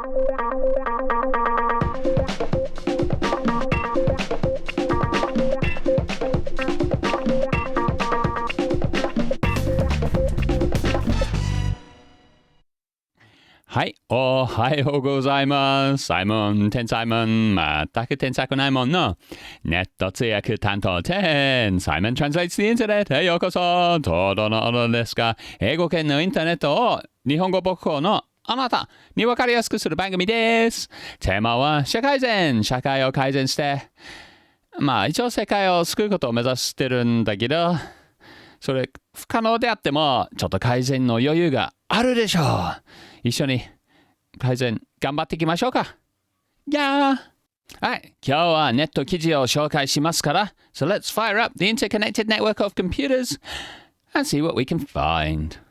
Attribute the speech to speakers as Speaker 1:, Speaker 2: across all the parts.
Speaker 1: はい、おはようございます。サイモン、tensaimon、全く天才くないもんのネット通訳担当tensaimon translates the internet。へよこそ、塘路の斧ですが、英語圏のインターネットを日本語母国語のあなたにわかりやすくする番組です。テーマは社会を改善して、一応世界を救うことを目指してるんだけど、それ不可能であってもちょっと改善の余裕があるでしょう。一緒に改善頑張っていきましょうか。はい、今日はネット記事を紹介しますから。So let's fire up the interconnected network of computers and see what we can find.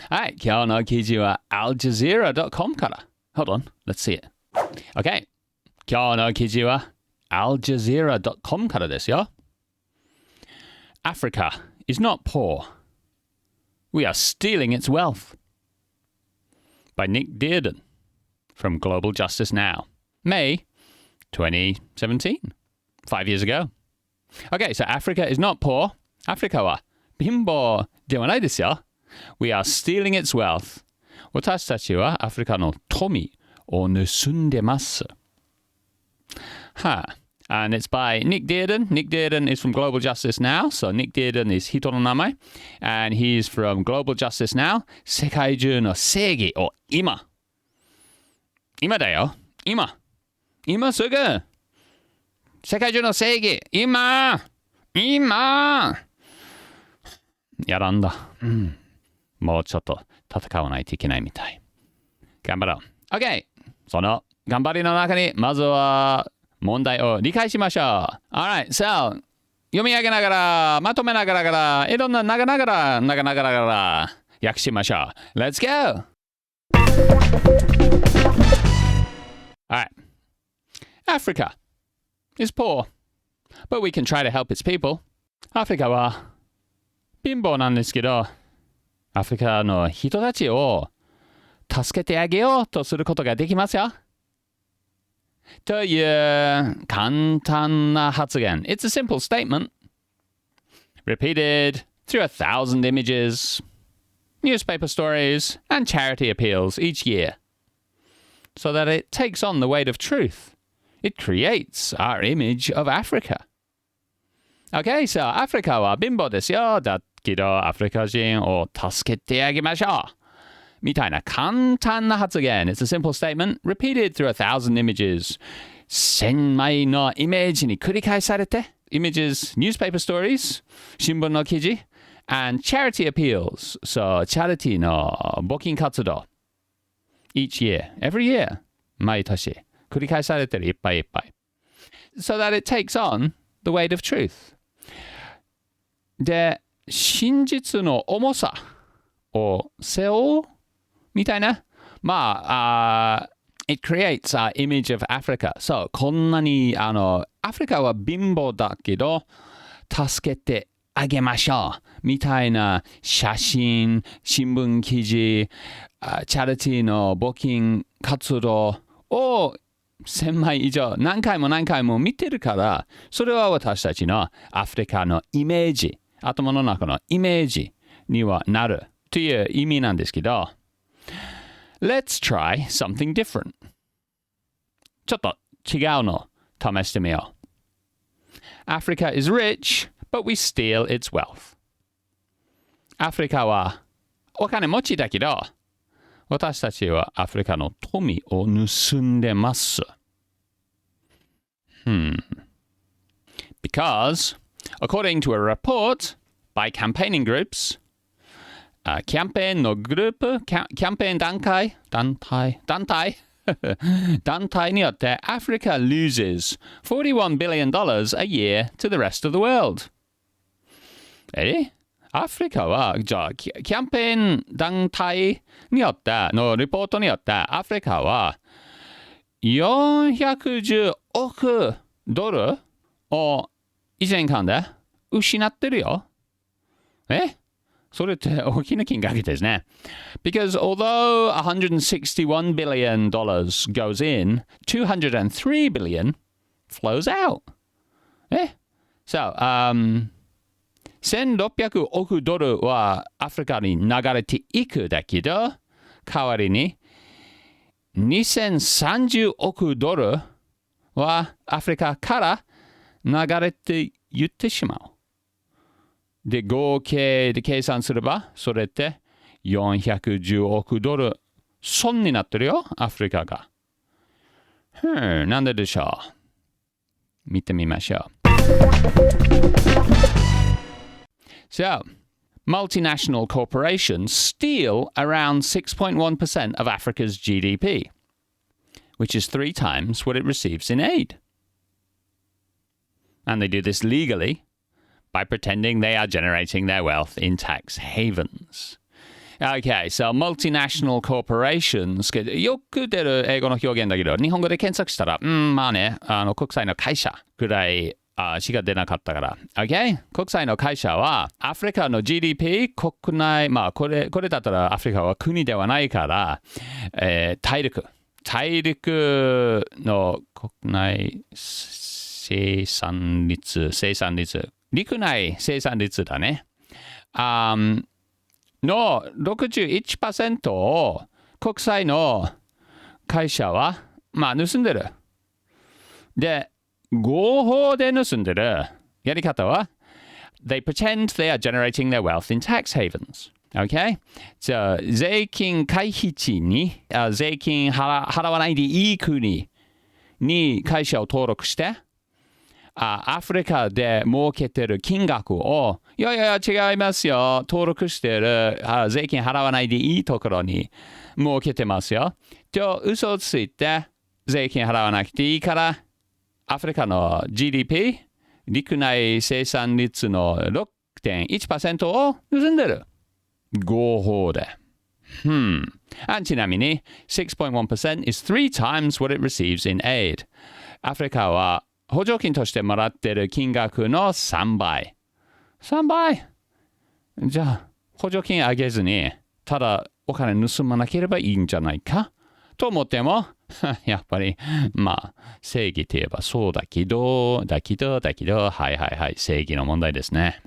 Speaker 1: はい、今日の記事はaljazeera.comから。Hold on, let's see it. Okay, 今日の記事はaljazeera.com からですよ。Africa is not poor. We are stealing its wealth. By Nick Dearden from Global Justice Now. May 2017. 5 years ago. Okay, so Africa is not poor. アフリカは貧乏ではないですよ。We are stealing its wealth. 私たちはアフリカの富を盗んでます。And it's by Nick Dearden. Nick Dearden is from Global Justice Now. So Nick Dearden is 人の名前。And he's from Global Justice Now. 世界中の正義を今だよ。今すぐ。世界中の正義。今やらんだ。もうちょっと戦わないといけないみたい。頑張ろう。OK。その頑張りの中にまずは問題を理解しましょう。Alright, so 読み上げながら、まとめながら、いろんな長ながら訳しましょう。Let's go! Alright. Africa is poor, but we can try to help its people. アフリカは貧乏なんですけど、アフリカの人たちを助けてあげようとすることができますよ。という簡単な発言。It's a simple statement. Repeated through 1,000 images, newspaper stories, and charity appeals each year. So that it takes on the weight of truth. It creates our image of Africa. Okay, so アフリカは貧乏ですよ。だけどアフリカ人を助けてあげましょう。みたいな簡単な発言。It's a simple statement repeated through 1,000 images. 1000枚のイメージに繰り返されて images, newspaper stories, 新聞の記事 and charity appeals. So, チャリティーの募金活動 each year, every year 毎年繰り返されてるいっぱいいっぱい So that it takes on the weight of truth. で、真実の重さを背負うみたいな。it creates an image of Africa. そう、こんなにアフリカは貧乏だけど、助けてあげましょう。みたいな写真、新聞記事、チャリティーの募金活動を1000枚以上何回も見てるから、それは私たちのアフリカのイメージ、頭の中のイメージにはなるという意味なんですけど、Let's try something different. ちょっと違うの試してみよう。Africa is rich, but we steal its wealth. アフリカはお金持ちだけど、私たちはアフリカの富を盗んでます。Because, according to a report by campaigning groups, キャンペーンのグループ、キャンペーン団体によって、Africa loses $41 billion a year to the rest of the world. アフリカは、じゃあ、キャンペーン団体によってのリポートによって、アフリカは410億ドルを1年間で失ってるよ。それって大きな金額ですね。Because although $161 billion goes in, $203 billion flows out. So, 1600億ドルはアフリカに流れていくだけど、代わりに2030億ドルはアフリカから流れていってしまう。で、合計で計算すれば、それって410億ドル損になってるよ、アフリカが。なんででしょう。見てみましょう。So, multinational corporations steal around 6.1% of Africa's GDP, which is 3 times what it receives in aid. And they do this legally by pretending they are generating their wealth in tax havens. Okay, so multinational corporations よく出る英語の表現だけど、日本語で検索したら、まあね、国際の会社くらいしか出なかったから。Okay? 国際の会社はアフリカの GDP 国内、まあこれだったらアフリカは国ではないから、大陸の国内生産率、陸内生産率だね。の 61% を国際の会社は、まあ盗んでる。で、合法で盗んでるやり方は They pretend they are generating their wealth in tax havens. Okay? じゃあ、税金回避地に税金払わないでいい国に会社を登録してアフリカで儲けてる金額をいや違いますよ。登録してる税金払わないでいいところに儲けてますよ。と嘘をついて税金払わなくていいからアフリカの GDP 陸内生産率の 6.1% を盗んでる。合法で。ちなみに 6.1% is 3 times what it receives in aid. アフリカは補助金としてもらっている金額の3倍。3倍じゃあ、補助金あげずに、ただお金盗まなければいいんじゃないかと思っても、やっぱり、まあ、正義といえばそうだけど、はい、正義の問題ですね。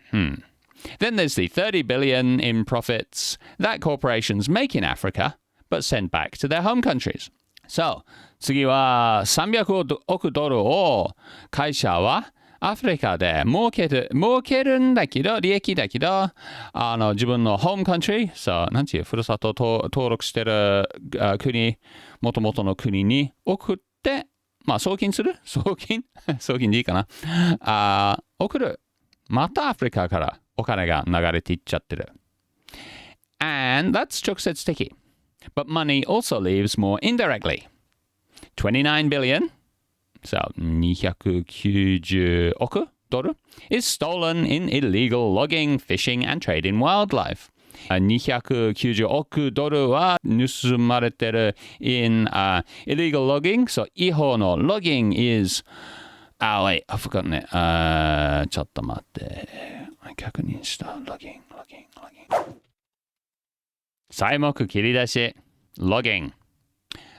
Speaker 1: Then there's the 30 billion in profits that corporations make in Africa, but send back to their home countries. So, 次は300億ドルを会社はアフリカで儲けるんだけど、利益だけど、自分のホームカントリー、なんていう、ふるさと登録してる国、元々の国に送って、まあ送金する送金でいいかな送る。またアフリカからお金が流れていっちゃってる。And that's 直接的。But money also leaves more indirectly. 29 billion, so 290億ドル is stolen in illegal logging, fishing, and trade in wildlife. 290億ドルは盗まれてる in illegal logging, so 違法の logging is wait, I forgot ね。ちょっと待って。確認した。logging. 材木切り出し logging.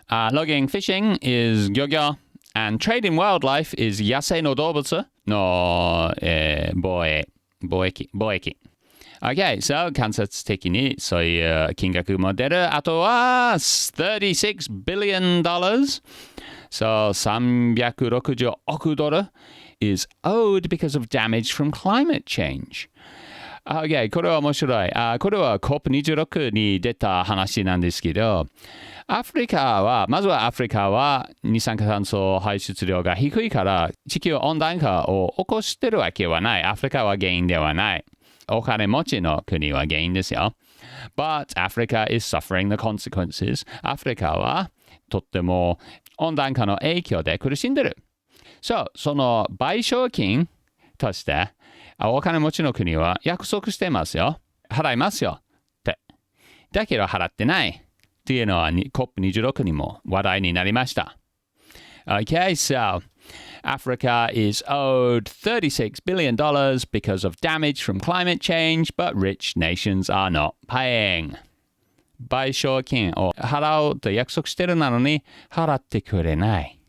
Speaker 1: Logging fishing is 漁業 and trade in wildlife is 野生の動物の、貿易。Okay, so 間接的にそういう金額も出る。あとは36 billion dollars. So 360億ドル is owed because of damage from climate change.Okay, これは面白い。これは COP26 に出た話なんですけど、まずはアフリカは二酸化炭素排出量が低いから地球温暖化を起こしてるわけはない。アフリカは原因ではない。お金持ちの国は原因ですよ。But Africa is suffering the consequences. アフリカはとっても温暖化の影響で苦しんでる。その賠償金としてお金持ちの国は約束してますよ。払いますよ。って。だけど払ってない。っていうのは COP26 にも話題になりました。Okay, so Africa is owed $36 billion because of damage from climate change, but rich nations are not paying. 賠償金を払うと約束してるなのに払ってくれない。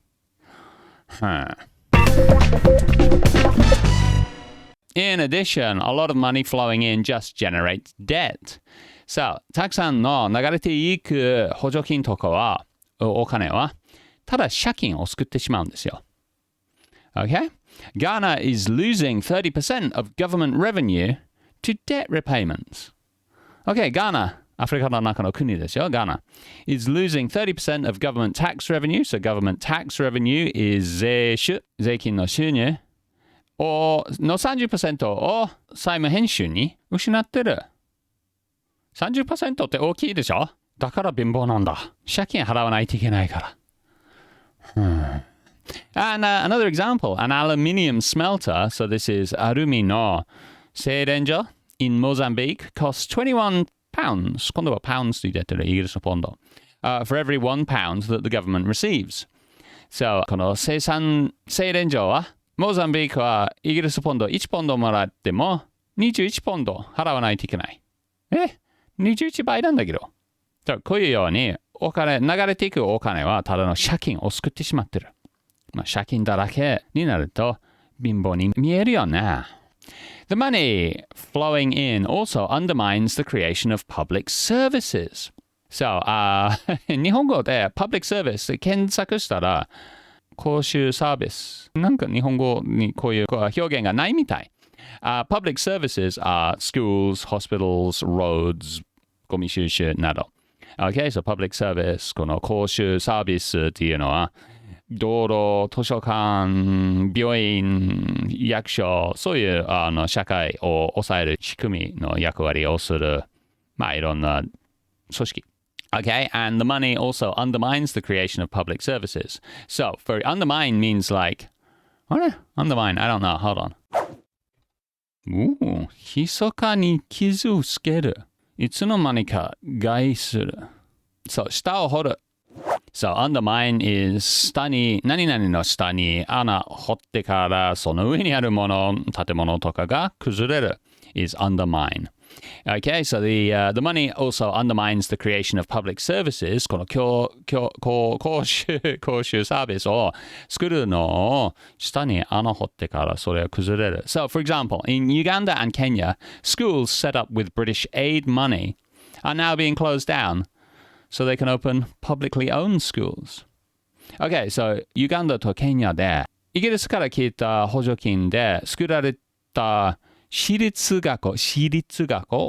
Speaker 1: In addition, a lot of money flowing in just generates debt. さあ、たくさんの流れていく補助金とかは、お金は、ただ借金を作ってしまうんですよ。Okay? Ghana is losing 30% of government revenue to debt repayments. Okay, Ghana, アフリカの中の国ですよ、Ghana, is losing 30% of government tax revenue. So government tax revenue is 税金の収入の 30% を債務編集に失ってる。30% って大きいでしょ？だから貧乏なんだ。借金払わないといけないから。And another example, an aluminium smelter, so this is アルミの製錬所 in Mozambique, costs 21 pounds. 今度は pounds と入れてるイギリスのポンド。for every 1 pound that the government receives. So, この製錬所は、モザンビークはイギリスポンド1ポンドもらっても21ポンド払わないといけない。21倍なんだけど。こういうように流れていくお金はただの借金を作ってしまってる。借金だらけになると貧乏に見えるよね。The money flowing in also undermines the creation of public services. So, 日本語で public service 検索したら公衆サービス。なんか日本語にこういう表現がないみたい。public services are schools, hospitals, roads, ゴミ収集など。Okay, so public service この公衆サービスっていうのは道路、図書館、病院、役所、そういう社会を抑える仕組みの役割をする、いろんな組織。Okay, and the money also undermines the creation of public services. So, for undermine means like, what? Undermine, I don't know, hold on. 密かに傷をつける。いつの間にか害する。そう、下を掘る。So, undermine is 下に、何々の下に穴掘ってからその上にあるもの、建物とかが崩れる is undermine.Okay, so the money also undermines the creation of public services. この公衆サービスを作るのを下に穴掘ってからそれが崩れる。So, for example, in Uganda and Kenya, schools set up with British aid money are now being closed down so they can open publicly owned schools. Okay, so ユガンダとケニアでイギリスから来た補助金で作られた私立学校、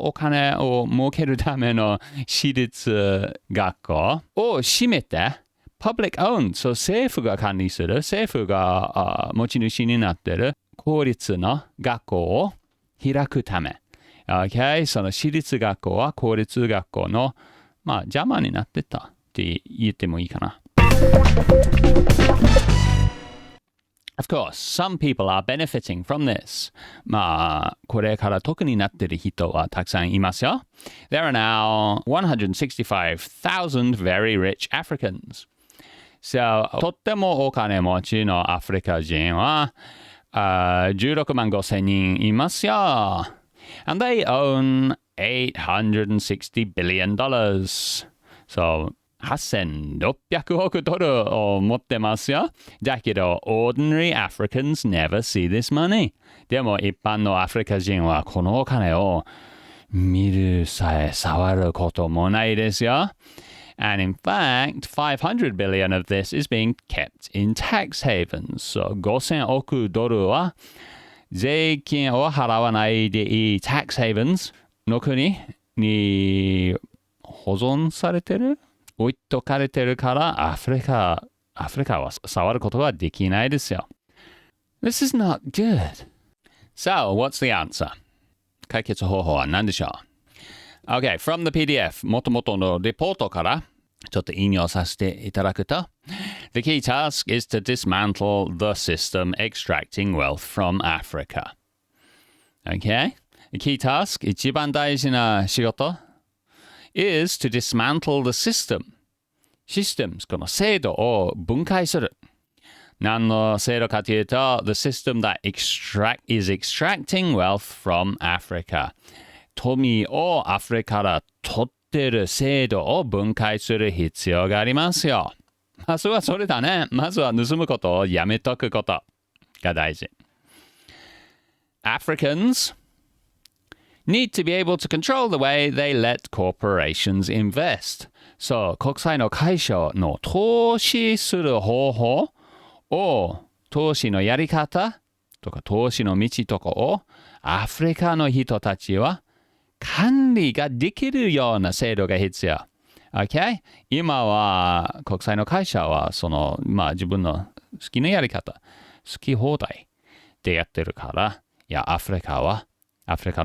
Speaker 1: お金を儲けるための私立学校を閉めて、public owned、そう政府が管理する、政府が持ち主になっている公立の学校を開くため。Okay? その私立学校は公立学校の、邪魔になってたって言ってもいいかな。Of course, some people are benefiting from this. これから特になっている人はたくさんいますよ。There are now 165,000 very rich Africans. So, とってもお金持ちのアフリカ人は16万5千人いますよ。And they own $860 billion. So, 8600億ドルを持ってますよ。だけど、ordinary Africans never see this money. でも、一般のアフリカ人はこのお金を見るさえ触ることもないですよ。And in fact, 500 billion of this is being kept in tax havens. So, 5000億ドルは税金を払わないでいい tax havens の国に保存されてる置いとかれてるからアフリカは触ることはできないですよ。This is not good. So, what's the answer? 解決方法は何でしょう？ Okay, from the PDF 元々のレポートからちょっと引用させていただくと The key task is to dismantle the system extracting wealth from Africa. Okay? The key task 一番大事な仕事is to dismantle the system. Systems この制度を分解する。何の制度かというと、the system that is extracting wealth from Africa。富をアフリカから取っている制度を分解する必要がありますよ。まずはそれだね。まずは盗むことをやめとくことが大事。Africans need to be able to control the way they let corporations invest. そう、国際の会社の投資する方法を、投資のやり方とか投資の道とかをアフリカの人たちは管理ができるような制度が必要。Okay? 今は国際の会社は自分の好きなやり方、好き放題でやってるから、いや、アフリカ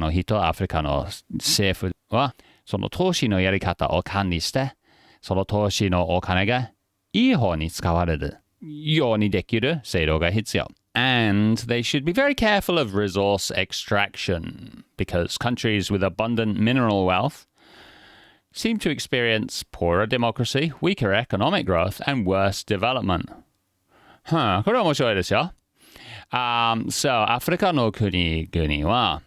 Speaker 1: の人、アフリカの政府はその投資のやり方を管理して、その投資のお金がいい方に使われるようにできる制度が必要。And they should be very careful of resource extraction because countries with abundant mineral wealth seem to experience poorer democracy, weaker economic growth, and worse development. これは面白いですよ。So, アフリカの国々は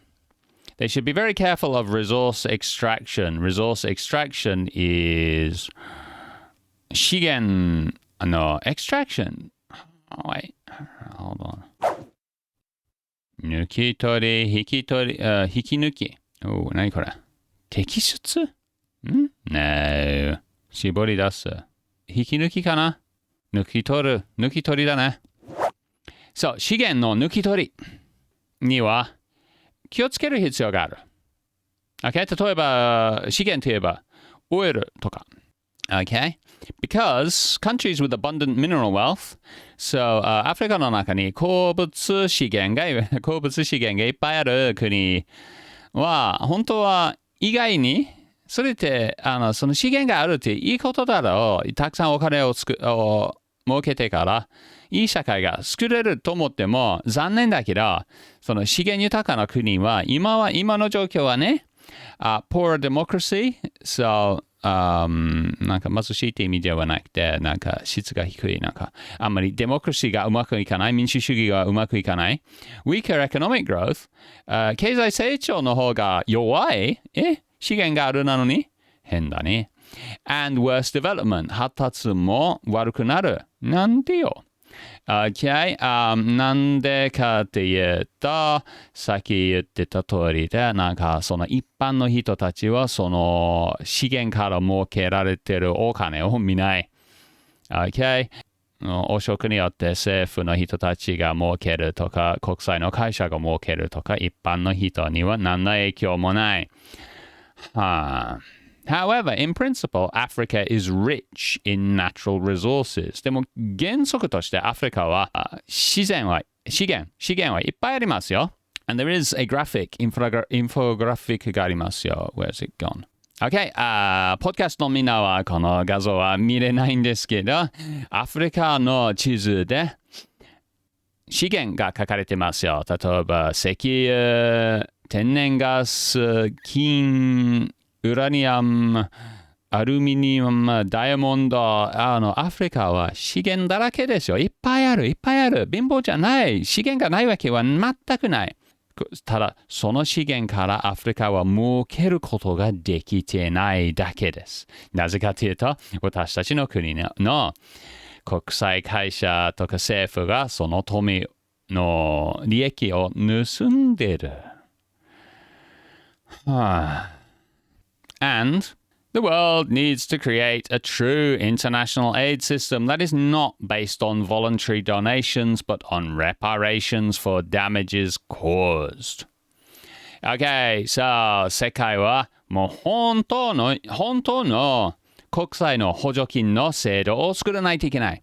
Speaker 1: They should be very careful of resource extraction. Resource extraction is 資源の extraction. Oh, wait. Hold on. 抜き取り、引き取り、引き抜き。何これ？摘出？No. 絞り出す。引き抜きかな？抜き取りだね。そう、資源の抜き取りには気をつける必要がある。Okay? 例えば、資源といえば、オイルとか。Okay? Because countries with abundant mineral wealth, so, アフリカの中に鉱物資源がいっぱいある国は、本当は意外に、それってその資源があるっていいことだろう。たくさんお金を儲けてから、いい社会が作れると思っても残念だけど、その資源豊かな国は今の状況はね、poor democracy, so, なんか貧しいって意味ではなくて、なんか質が低い、なんかあんまりデモクラシーがうまくいかない、民主主義がうまくいかない、weaker economic growth, 経済成長の方が弱い、資源があるなのに変だね。and worse development, 発達も悪くなる。なんでよ。Okay. なんでかっていうと、さっき言ってた通りで、なんかその一般の人たちはその資源から儲けられてるお金を見ない。Okay. 汚職によって政府の人たちが儲けるとか、国際の会社が儲けるとか、一般の人には何の影響もない。However, in principle, Africa is rich in natural resources. でも原則としてアフリカは資源はいっぱいありますよ。And there is a infographic がありますよ。Where's it gone? Okay, ポッドキャストのみんなはこの画像は見れないんですけど、アフリカの地図で資源が書かれてますよ。例えば石油、天然ガス、金、ウラニアム、アルミニウム、ダイヤモンド、アフリカは資源だらけですよ。いっぱいある。貧乏じゃない。資源がないわけは全くない。ただ、その資源からアフリカは儲けることができてないだけです。なぜかというと、私たちの国の国際会社とか政府がその富の利益を盗んでる。And the world needs to create a true international aid system that is not based on voluntary donations but on reparations for damages caused. Okay, so 世界はもう本当の国際の補助金の制度を作らないといけない。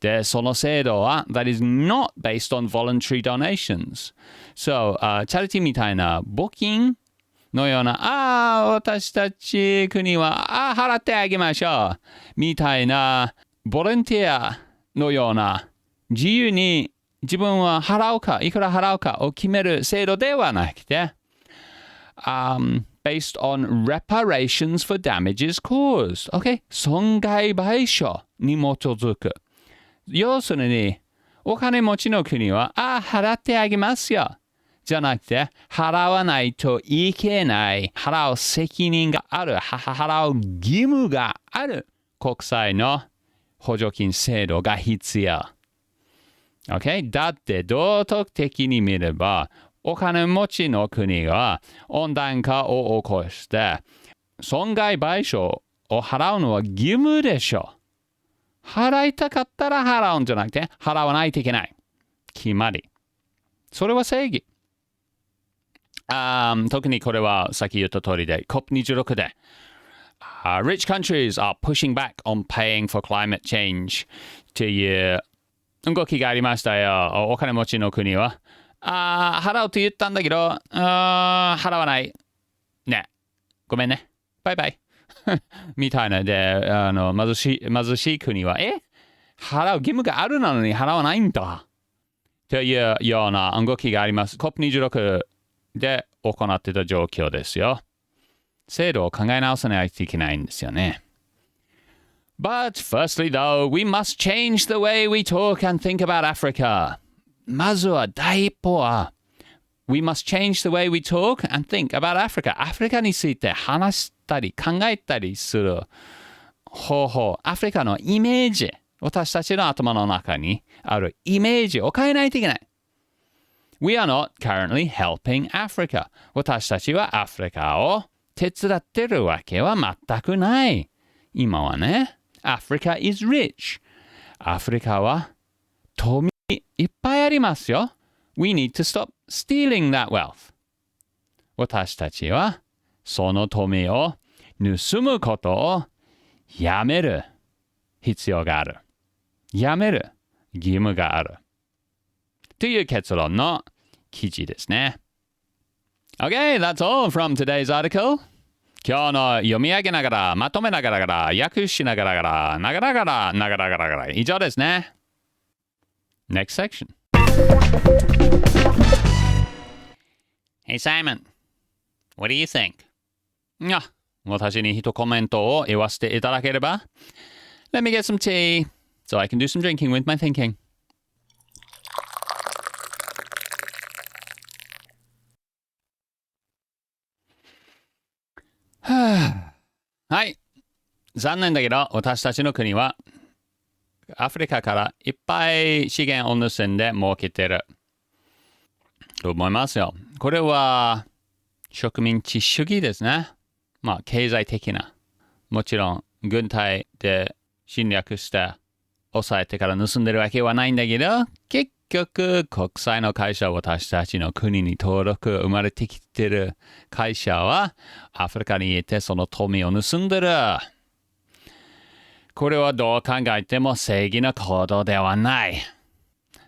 Speaker 1: で、その制度は that is not based on voluntary donations. So, チャリティーみたいな募金のような、私たち国は、払ってあげましょう。みたいな、ボランティアのような、自由に自分はいくら払うかを決める制度ではなくて、based on reparations for damages caused. Okay? 損害賠償に基づく。要するに、お金持ちの国は、払ってあげますよ。じゃなくて、払わないといけない。払う責任がある。払う義務がある。国際の補助金制度が必要。Okay? だって道徳的に見れば、お金持ちの国は温暖化を起こして損害賠償を払うのは義務でしょ。払いたかったら払うんじゃなくて払わないといけない。決まり。それは正義。特にこれはさっき言った通りで COP26 でRich countries are pushing back on paying for climate change という動きがありましたよ。お金持ちの国は払うと言ったんだけど払わない。ね。ごめんね。バイバイ。みたいなで貧しい国は払う義務があるのに払わないんだ。というような動きがあります。COP26 で行っていた状況ですよ。制度を考え直さないといけないんですよね。But firstly though, we must change the way we talk and think about Africa. まずは第一歩は、We must change the way we talk and think about Africa. アフリカについて話したり考えたりする方法、アフリカのイメージ、私たちの頭の中にあるイメージを変えないといけない。We are not currently helping Africa. 私たちはアフリカを手伝ってるわけは全くない。今はね、Africa is rich. アフリカは富いっぱいありますよ。We need to stop stealing that wealth. 私たちはその富を盗むことをやめる必要がある。やめる義務がある。という結論の記事ですね。Okay, that's all from today's article. 今日の読み上げながら、まとめながら、訳しながら、ながら、以上ですね。Next section. Hey Simon, what do you think? 私に一コメントを言わせていただければ Let me get some tea so I can do some drinking with my thinking. はい。残念だけど、私たちの国はアフリカからいっぱい資源を盗んで儲けてると思いますよ。これは植民地主義ですね。まあ経済的な。もちろん軍隊で侵略して抑えてから盗んでるわけはないんだけど、結局国際の会社、私たちの国に登録生まれてきてる会社はアフリカにいてその富を盗んでる。これはどう考えても正義な行動ではない。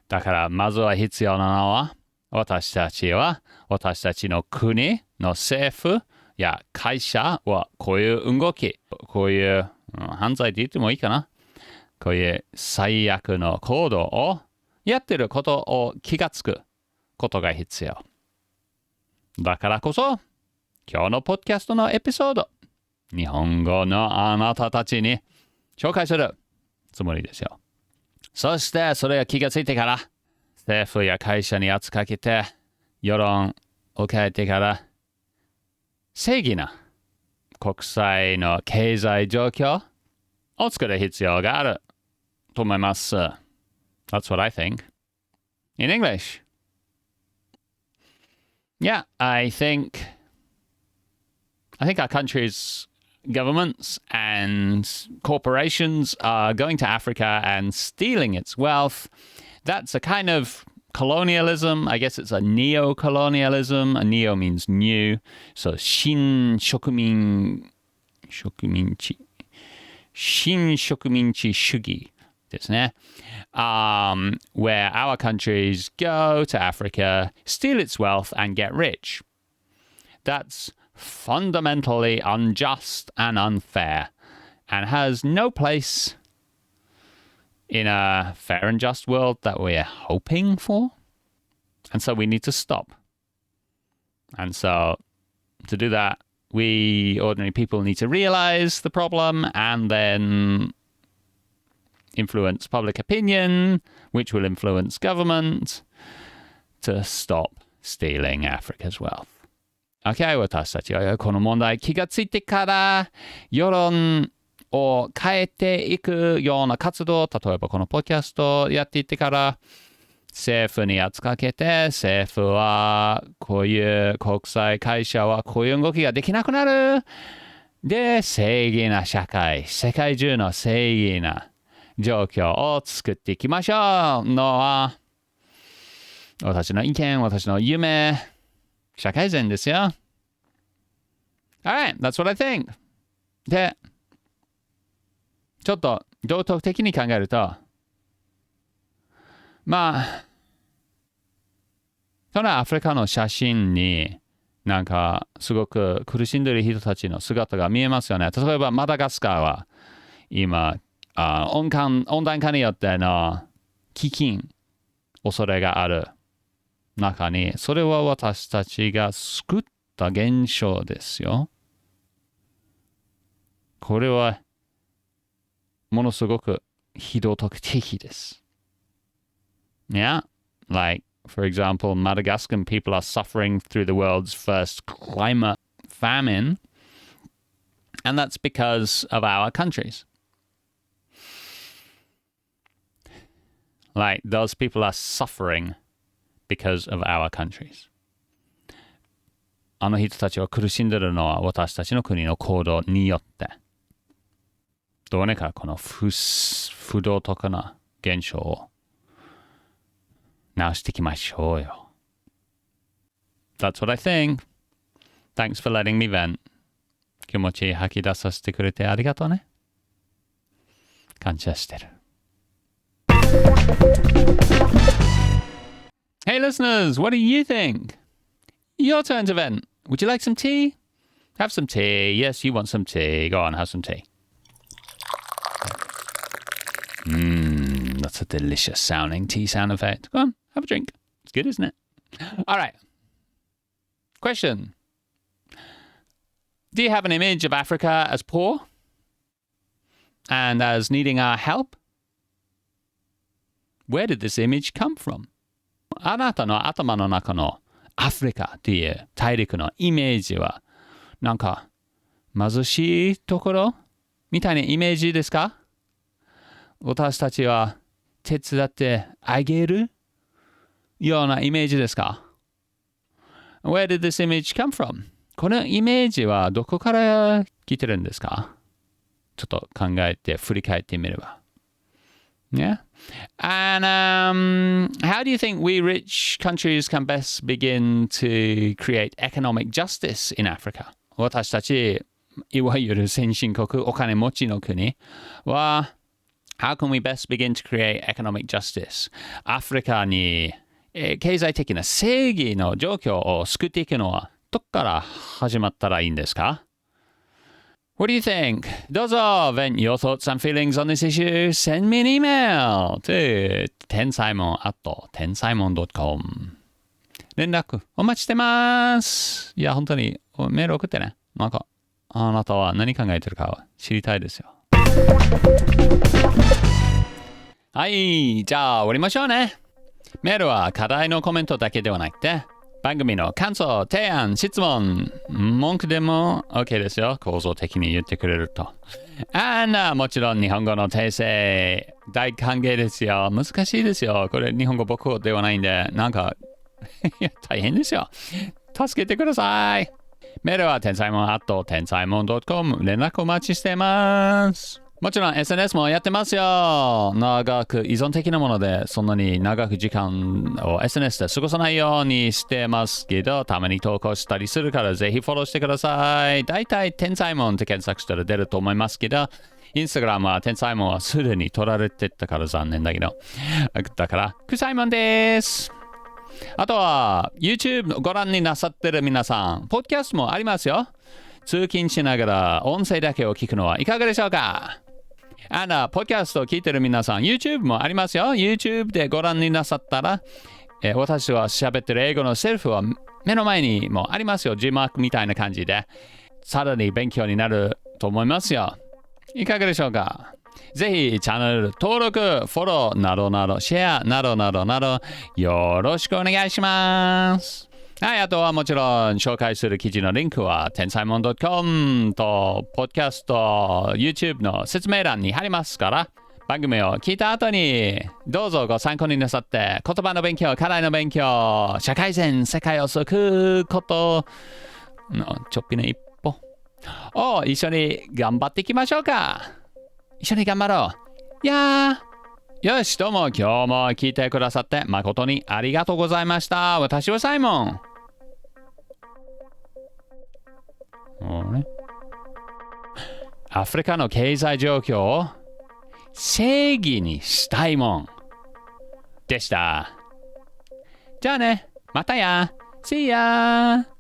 Speaker 1: だからまずは必要なのは私たちの国の政府や会社はこういう動き、こういう犯罪って言ってもいいかな。こういう最悪の行動をやってることを気がつくことが必要。だからこそ今日のポッドキャストのエピソード、日本語のあなたたちに紹介するつもりですよ。そしてそれが気がついてから政府や会社に圧かけて世論を変えてから正義な国際の経済状況を作る必要があると思います。That's what I think. In English. Yeah, I think our country's governments and corporations are going to Africa and stealing its wealth. That's a kind of colonialism. I guess it's a neocolonialism. A neo means new. So 新植民地主義ですね。Where our countries go to Africa, steal its wealth and get rich. That's fundamentally unjust and unfair and has no place in a fair and just world that we're hoping for. And so we need to stop. And so to do that, we ordinary people need to realize the problem and then influence public opinion, which will influence government to stop stealing Africa's wealth.Okay, 私たちはこの問題気がついてから世論を変えていくような活動、例えばこのポッドキャストをやっていってから政府に圧かけて、政府はこういう国際会社はこういう動きができなくなる。で、正義な社会、世界中の正義な状況を作っていきましょうのは私の意見、私の夢、社会人ですよ。Alright, that's what I think. で、ちょっと道徳的に考えると、まあ、そのアフリカの写真になんかすごく苦しんでいる人たちの姿が見えますよね。例えばマダガスカルは今、温暖化によっての飢饉恐れがある中に、それは私たちが救った現象ですよ。これはものすごく非道徳的です。Yeah, like for example, Madagascan people are suffering through the world's first climate famine, and that's because of our countries. Like those people are suffering because of our countries. あの人たちは苦しんでいるのは私たちの国の行動によって。どうにかこの不道徳な現象を直していきましょうよ。That's what I think. Thanks for letting me vent. 気持ち吐き出させてくれてありがとうね。感謝してる。Hey listeners, what do you think? Your turn to vent. Would you like some tea? Have some tea. Yes, you want some tea. Go on, have some tea. That's a delicious sounding tea sound effect. Go on, have a drink. It's good, isn't it? All right. Question. Do you have an image of Africa as poor and as needing our help? Where did this image come from? あなたの頭の中のアフリカっていう大陸のイメージはなんか貧しいところみたいなイメージですか？私たちは手伝ってあげるようなイメージですか？ Where did this image come from? このイメージはどこから来てるんですか？ちょっと考えて振り返ってみれば。Yeah. And how do you think we rich countries can best begin to create economic justice in Africa? 私たち、いわゆる先進国、お金持ちの国は、How can we best begin to create economic justice? アフリカに、経済的な正義の状況を救っていくのはどこから始まったらいいんですか？ What do you think? どうぞ vent your thoughts and feelings on this issue. Send me an email to tensaimon@tensaimon.com 連絡お待ちしてます。いや、本当にメール送ってね。なんか、あなたは何考えてるか知りたいですよ。はい、じゃあ終わりましょうね。メールは課題のコメントだけではなくて、番組の感想、提案、質問、文句でも OK ですよ。構造的に言ってくれると。もちろん日本語の訂正、大歓迎ですよ。難しいですよ。これ日本語母国語ではないんで、なんか大変ですよ。助けてください。メールはtensaimon@tensaimon.com 連絡お待ちしてます。もちろん SNS もやってますよ。長く依存的なもので、そんなに長く時間を SNS で過ごさないようにしてますけど、たまに投稿したりするからぜひフォローしてください。だいたいtensaimonって検索したら出ると思いますけど、インスタグラムはtensaimonはすでに取られてたから残念だけど。だから、tensaimonです。あとは、YouTube ご覧になさってる皆さん、ポッドキャストもありますよ。通勤しながら音声だけを聞くのはいかがでしょうか？ポッドキャストを聞いてる皆さん、YouTube もありますよ。YouTube でご覧になさったら、私は喋ってる英語のセルフは目の前にもありますよ。字幕みたいな感じで。さらに勉強になると思いますよ。いかがでしょうか？ぜひチャンネル登録、フォローなどなど、シェアなどなどなど、よろしくお願いします。はい、あとはもちろん紹介する記事のリンクは tensaimon.com と PODCAST、YouTube の説明欄に貼りますから、番組を聞いた後にどうぞご参考になさって言葉の勉強、課題の勉強、社会人、世界を救うことのちょっぴな一歩を一緒に頑張っていきましょうか。一緒に頑張ろう。よし、どうも今日も聞いてくださって誠にありがとうございました。私はサイモン。アフリカの経済状況を正義にしたいもんでした。じゃあね、またや。See ya!